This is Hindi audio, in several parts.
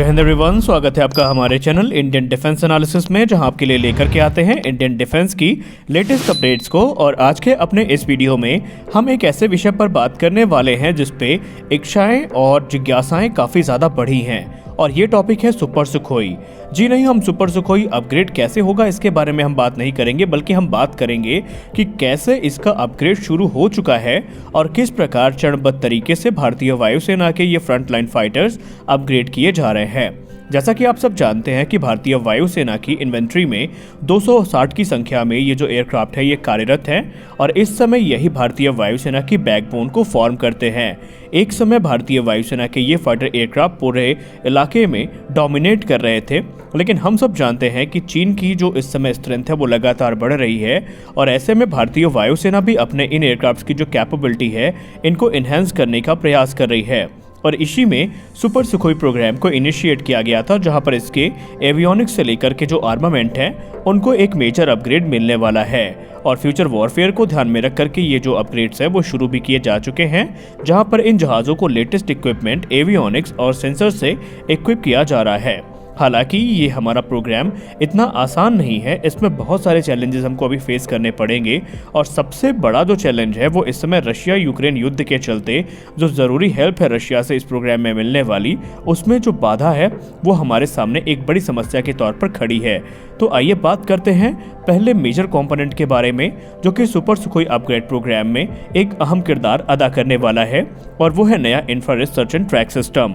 जय हिंद एवरीवन, स्वागत है आपका हमारे चैनल इंडियन डिफेंस एनालिसिस में, जहां आपके लिए लेकर के आते हैं इंडियन डिफेंस की लेटेस्ट अपडेट्स को। और आज के अपने इस वीडियो में हम एक ऐसे विषय पर बात करने वाले हैं जिस पे इच्छाएं और जिज्ञासाएं काफ़ी ज़्यादा बढ़ी हैं, और ये टॉपिक है सुपर सुखोई। जी नहीं, हम सुपर सुखोई अपग्रेड कैसे होगा इसके बारे में हम बात नहीं करेंगे, बल्कि हम बात करेंगे कि कैसे इसका अपग्रेड शुरू हो चुका है और किस प्रकार चरणबद्ध तरीके से भारतीय वायुसेना के ये फ्रंटलाइन फाइटर्स अपग्रेड किए जा रहे हैं। जैसा कि आप सब जानते हैं कि भारतीय वायुसेना की इन्वेंट्री में 260 की संख्या में ये जो एयरक्राफ्ट है ये कार्यरत हैं, और इस समय यही भारतीय वायुसेना की बैकबोन को फॉर्म करते हैं। एक समय भारतीय वायुसेना के ये फाइटर एयरक्राफ्ट पूरे इलाके में डोमिनेट कर रहे थे, लेकिन हम सब जानते हैं कि चीन की जो इस समय स्ट्रेंथ है वो लगातार बढ़ रही है, और ऐसे में भारतीय वायुसेना भी अपने इन एयरक्राफ्ट की जो कैपेबिलिटी है इनको इन्हेंस करने का प्रयास कर रही है। और इसी में सुपर सुखोई प्रोग्राम को इनिशिएट किया गया था, जहां पर इसके एवियोनिक्स से लेकर के जो आर्मामेंट है उनको एक मेजर अपग्रेड मिलने वाला है। और फ्यूचर वॉरफेयर को ध्यान में रख करके ये जो अपग्रेड्स है वो शुरू भी किए जा चुके हैं, जहां पर इन जहाज़ों को लेटेस्ट इक्विपमेंट, एवियोनिक्स और सेंसर से इक्विप किया जा रहा है। हालांकि ये हमारा प्रोग्राम इतना आसान नहीं है, इसमें बहुत सारे चैलेंजेस हमको अभी फेस करने पड़ेंगे। और सबसे बड़ा जो चैलेंज है वो इस समय रशिया यूक्रेन युद्ध के चलते जो ज़रूरी हेल्प है रशिया से इस प्रोग्राम में मिलने वाली, उसमें जो बाधा है वो हमारे सामने एक बड़ी समस्या के तौर पर खड़ी है। तो आइए बात करते हैं पहले मेजर कंपोनेंट के बारे में, जो कि सुपर सुखोई अपग्रेड प्रोग्राम में एक अहम किरदार अदा करने वाला है, और वो है नया infrared search and track system.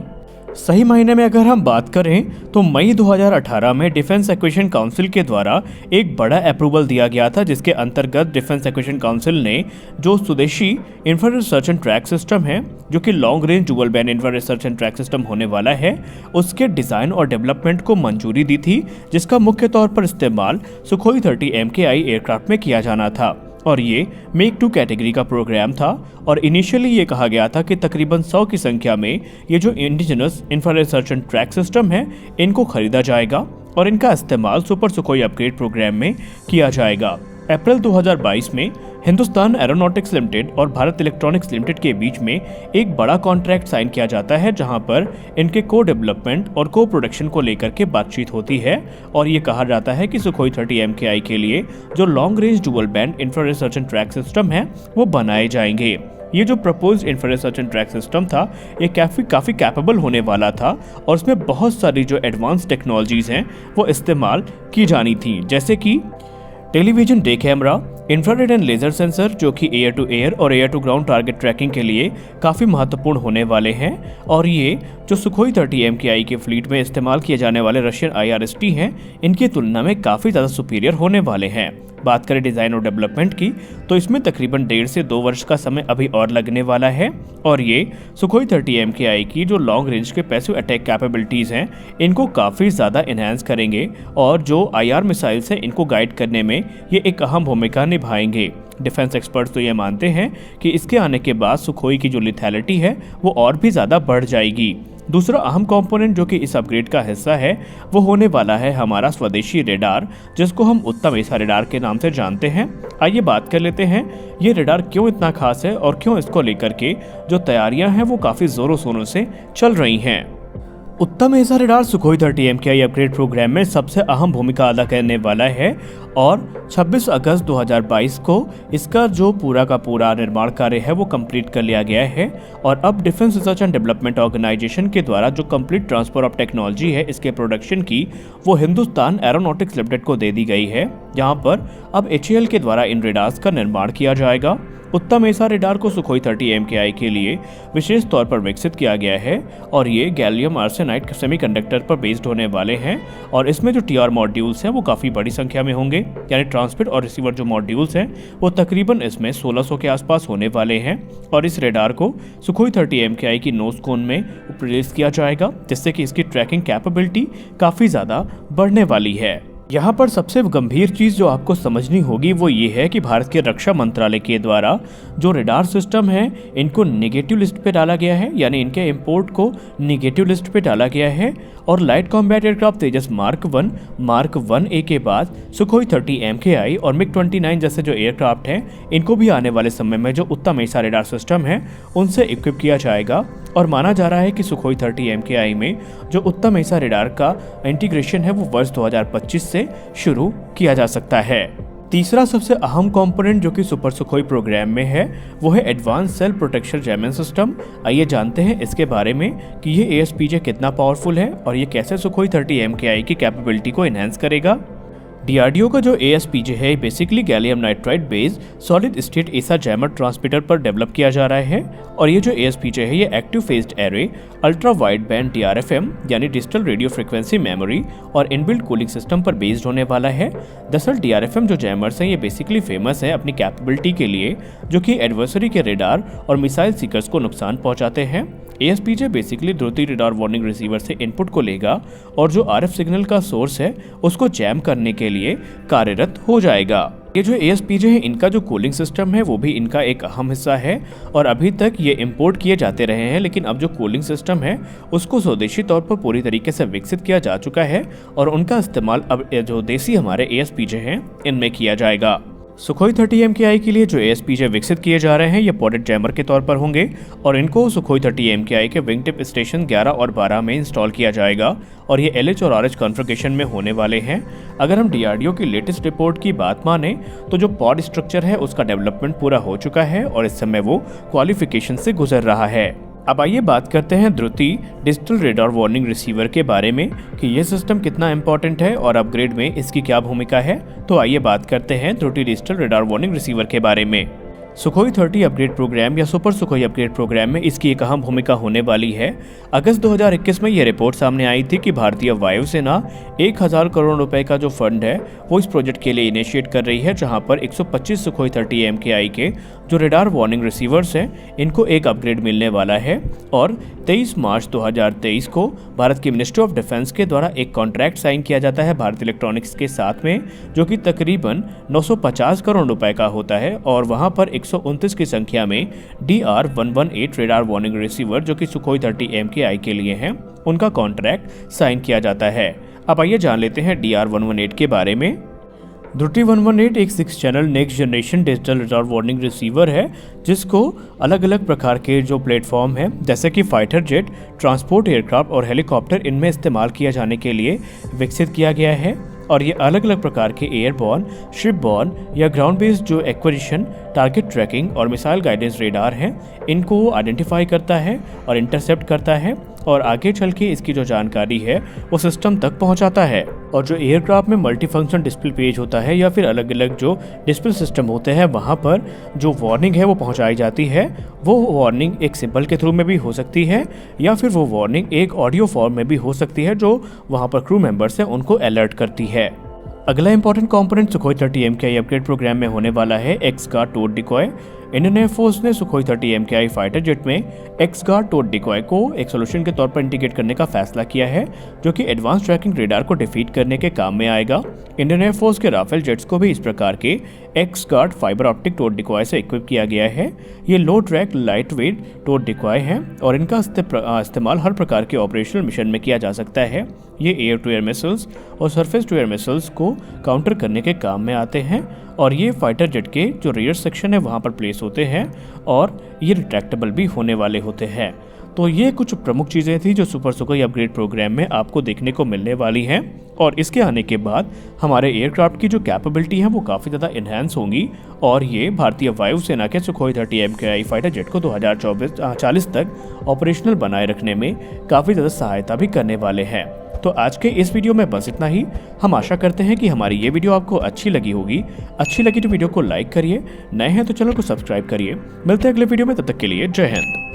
सही मायने में अगर हम बात करें तो मई 2018 में डिफेंस एक्विजिशन काउंसिल के द्वारा एक बड़ा अप्रूवल दिया गया था, जिसके अंतर्गत डिफेंस एक्विजिशन काउंसिल ने जो स्वदेशी infrared search and track system है, जो कि long range dual band infrared search and track system होने वाला है, उसके डिज़ाइन और डेवलपमेंट को मंजूरी दी थी, जिसका मुख्य तौर पर इस्तेमाल सुखोई 30 MKI एयरक्राफ्ट में किया जाना था। और ये मेक 2 कैटेगरी का प्रोग्राम था, और इनिशियली ये कहा गया था कि तकरीबन 100 की संख्या में ये जो indigenous infrared search and track system है इनको खरीदा जाएगा, और इनका इस्तेमाल सुपर सुखोई अपग्रेड प्रोग्राम में किया जाएगा। अप्रैल 2022 में हिंदुस्तान एरोनॉटिक्स लिमिटेड और भारत इलेक्ट्रॉनिक्स लिमिटेड के बीच में एक बड़ा कॉन्ट्रैक्ट साइन किया जाता है, जहां पर इनके को डेवलपमेंट और को प्रोडक्शन को लेकर के बातचीत होती है। और ये कहा जाता है कि सुखोई 30 MKI के लिए जो long range dual band infrared search and track system है वो बनाए जाएंगे। ये जो proposed infrared search and track system था ये काफ़ी कैपेबल होने वाला था, और इसमें बहुत सारी जो एडवांस टेक्नोलॉजीज़ हैं वो इस्तेमाल की जानी थी, जैसे कि television day camera, infrared and laser sensor, जो कि एयर टू एयर और air to ground target tracking के लिए काफ़ी महत्वपूर्ण होने वाले हैं। और ये जो सुखोई 30 MKI के फ्लीट में इस्तेमाल किए जाने वाले रशियन IRST हैं, इनकी तुलना में काफ़ी ज़्यादा सुपीरियर होने वाले हैं। बात करें डिज़ाइन और डेवलपमेंट की, तो इसमें तकरीबन 1.5 से 2 वर्ष का समय अभी और लगने वाला है, और ये सुखोई 30 MKI की जो लॉन्ग रेंज के पैसिव अटैक कैपेबिलिटीज़ हैं इनको काफ़ी ज़्यादा इन्हांस करेंगे, और जो IR मिसाइल्स हैं इनको गाइड करने में ये एक अहम भूमिका निभाएंगे। डिफेंस एक्सपर्ट्स तो ये मानते हैं कि इसके आने के बाद सुखोई की जो लिथैलिटी है वो और भी ज़्यादा बढ़ जाएगी। दूसरा अहम कंपोनेंट जो कि इस अपग्रेड का हिस्सा है वो होने वाला है हमारा स्वदेशी रेडार, जिसको हम उत्तम एसा रेडार के नाम से जानते हैं। आइए बात कर लेते हैं ये रेडार क्यों इतना खास है, और क्यों इसको लेकर के जो तैयारियां हैं वो काफ़ी ज़ोरों शोरों से चल रही हैं। Uttam AESA radar Sukhoi 30 MKI upgrade programme में सबसे अहम भूमिका अदा करने वाला है, और 26 अगस्त 2022 को इसका जो पूरा का पूरा निर्माण कार्य है वो कंप्लीट कर लिया गया है। और अब defence research and development organisation के द्वारा जो कंप्लीट ट्रांसफर ऑफ टेक्नोलॉजी है इसके प्रोडक्शन की, वो हिंदुस्तान एरोनॉटिक्स लिमिटेड को दे दी गई है, जहाँ पर अब HAL के द्वारा इन रेडार्स का निर्माण किया जाएगा। उत्तम एसा रेडार को सुखोई 30 MKI के लिए विशेष तौर पर विकसित किया गया है, और ये गैलियम आर्सेनाइड सेमीकंडक्टर पर बेस्ड होने वाले हैं। और इसमें जो TR मॉड्यूल्स हैं वो काफ़ी बड़ी संख्या में होंगे, यानी ट्रांसमिट और रिसीवर जो मॉड्यूल्स हैं वो तकरीबन इसमें 1600 के आसपास होने वाले हैं। और इस रेडार को सुखोई 30 MKI की नोज कोन में प्लेस किया जाएगा, जिससे कि इसकी ट्रैकिंग कैपेबिलिटी काफ़ी ज़्यादा बढ़ने वाली है। यहाँ पर सबसे गंभीर चीज़ जो आपको समझनी होगी वो ये है कि भारत के रक्षा मंत्रालय के द्वारा जो रेडार सिस्टम है इनको नेगेटिव लिस्ट पे डाला गया है, यानी इनके इंपोर्ट को नेगेटिव लिस्ट पे डाला गया है। और लाइट कॉम्बैट एयरक्राफ्ट तेजस मार्क 1A के बाद सुखोई 30 MKI और MiG-29 जैसे जो एयरक्राफ्ट हैं इनको भी आने वाले समय में जो उत्तम एसा रेडार सिस्टम है उनसे इक्विप किया जाएगा। और माना जा रहा है कि सुखोई 30 MKI में जो उत्तम ऐसा रेडार का इंटीग्रेशन है वो वर्ष 2025 से शुरू किया जा सकता है। तीसरा सबसे अहम कंपोनेंट जो कि सुपर सुखोई प्रोग्राम में है वो है advance cell protection Jaiman system. आइए जानते हैं इसके बारे में कि ये ASPJ कितना पावरफुल है और ये कैसे सुखोई 30 MKI की कैपेबिलिटी को एनहांस करेगा। DRDO का जो ASPJ है basically gallium nitride based solid state ऐसा जैमर ट्रांसमीटर पर डेवलप किया जा रहा है और ये जो ASPJ है ये active phased array, ultra wide band DRFM यानी डिजिटल रेडियो फ्रिक्वेंसी मेमोरी और इनबिल्ट कूलिंग सिस्टम पर बेस्ड होने वाला है। दरअसल DRFM जो जैमर्स हैं ये बेसिकली फेमस है अपनी कैपेबिलिटी के लिए जो कि एडवर्सरी के रेडार और मिसाइल सीकर्स को नुकसान पहुंचाते हैं। ASPJ बेसिकली द्रुति रेडार वार्निंग रिसीवर से इनपुट को लेगा और जो RF सिग्नल का सोर्स है उसको जैम करने के लिए कार्यरत हो जाएगा। ये जो ASPJ है इनका जो कूलिंग सिस्टम है वो भी इनका एक अहम हिस्सा है और अभी तक ये इंपोर्ट किए जाते रहे हैं, लेकिन अब जो कूलिंग सिस्टम है उसको स्वदेशी तौर पर पूरी तरीके से विकसित किया जा चुका है और उनका इस्तेमाल अब जो देसी हमारे ASPJ हैं इनमें किया जाएगा। सुखोई 30 MKI के लिए जो ASPJ विकसित किए जा रहे हैं ये पॉडेड जैमर के तौर पर होंगे और इनको सुखोई 30 MKI के विंग टिप स्टेशन 11 और 12 में इंस्टॉल किया जाएगा और ये LH और RH कॉन्फ़िगरेशन में होने वाले हैं। अगर हम DRDO की लेटेस्ट रिपोर्ट की बात माने तो जो पॉड स्ट्रक्चर है उसका डेवलपमेंट पूरा हो चुका है और इस समय वो क्वालिफिकेशन से गुजर रहा है। अब आइए बात करते हैं द्रुति डिजिटल रेडार वार्निंग रिसीवर के बारे में कि यह सिस्टम कितना इंपॉर्टेंट है और अपग्रेड में इसकी क्या भूमिका है। तो आइए बात करते हैं द्रुति डिजिटल रेडार वार्निंग रिसीवर के बारे में। सुखोई 30 अपग्रेड प्रोग्राम या सुपर सुखोई अपग्रेड प्रोग्राम में इसकी एक अहम भूमिका होने वाली है। अगस्त 2021 में यह रिपोर्ट सामने आई थी कि भारतीय वायुसेना 1000 करोड़ रुपए का जो फंड है वो इस प्रोजेक्ट के लिए इनिशिएट कर रही है, जहां पर 125 सुखोई 30 MKI के जो रेडार वार्निंग रिसीवर्स हैं इनको एक अपग्रेड मिलने वाला है और 23 मार्च 2023 को भारत की मिनिस्ट्री ऑफ डिफेंस के द्वारा एक कॉन्ट्रैक्ट साइन किया जाता है भारत इलेक्ट्रॉनिक्स के साथ में, जो कि तकरीबन 950 करोड़ रुपए का होता है और वहां पर 129 की संख्या में DR118 रेडार वार्निंग रिसीवर जो कि सुखोई 30 MKI के लिए हैं उनका कॉन्ट्रैक्ट साइन किया जाता है। अब आइए जान लेते हैं DR118 के बारे में। द्रुति 118 एक 6 channel next generation digital radar warning receiver है जिसको अलग अलग प्रकार के जो प्लेटफॉर्म है जैसे कि फाइटर जेट, ट्रांसपोर्ट एयरक्राफ्ट और हेलीकॉप्टर इनमें इस्तेमाल किया जाने के लिए विकसित किया गया है और ये अलग अलग प्रकार के एयरबॉर्न, शिपबॉर्न या ग्राउंड बेस्ड जो एक्विजिशन, टारगेट ट्रैकिंग और मिसाइल गाइडेंस रेडार हैं इनको आइडेंटिफाई करता है और इंटरसेप्ट करता है और आगे चल के इसकी जो जानकारी है वो सिस्टम तक पहुंचाता है। और जो एयरक्राफ्ट में मल्टी फंक्शन डिस्प्ले पेज होता है या फिर अलग अलग जो डिस्प्ले सिस्टम होते हैं वहाँ पर जो वार्निंग है वो पहुंचाई जाती है, वो वार्निंग एक सिंबल के थ्रू में भी हो सकती है या फिर वो वार्निंग एक ऑडियो फॉर्म में भी हो सकती है जो वहाँ पर क्रू मेंबर्स हैं उनको अलर्ट करती है। अगला important component Sukhoi 30 MKI upgrade programme में होने वाला है X Guard towed decoy. Indian Air Force ने सुखोई 30 MKI फाइटर जेट में एक्स-गार्ड टोड डिकॉय को एक सोल्यूशन के तौर पर इंटीग्रेट करने का फैसला किया है जो कि एडवांस ट्रैकिंग रेडार को डिफीट करने के काम में आएगा। इंडियन एयरफोर्स के राफेल जेट्स को भी इस प्रकार के X Guard fibre optic towed decoy से इक्विप किया गया है। ये low track light weight towed decoy है और इनका इस्तेमाल हर प्रकार के ऑपरेशनल मिशन में किया जा सकता है। ये एयर टू एयर मिसाइल्स और सरफेस टू एयर मिसाइल्स को काउंटर करने के काम में आते हैं और ये फाइटर जेट के जो रियर सेक्शन है वहाँ पर प्लेस होते हैं और ये रिट्रैक्टेबल भी होने वाले होते हैं। तो ये कुछ प्रमुख चीज़ें थी जो सुपर सुखोई अपग्रेड प्रोग्राम में आपको देखने को मिलने वाली हैं और इसके आने के बाद हमारे एयरक्राफ्ट की जो कैपेबिलिटी है वो काफ़ी ज़्यादा इन्हांस होंगी और ये भारतीय वायुसेना के सुखोई 30 MKI फाइटर जेट को 2040 तक ऑपरेशनल बनाए रखने में काफ़ी ज़्यादा सहायता भी करने वाले हैं। तो आज के इस वीडियो में बस इतना ही। हम आशा करते हैं कि हमारी ये वीडियो आपको अच्छी लगी होगी। अच्छी लगी तो वीडियो को लाइक करिए, नए हैं तो चैनल को सब्सक्राइब करिए। मिलते हैं अगले वीडियो में, तब तक के लिए जय हिंद।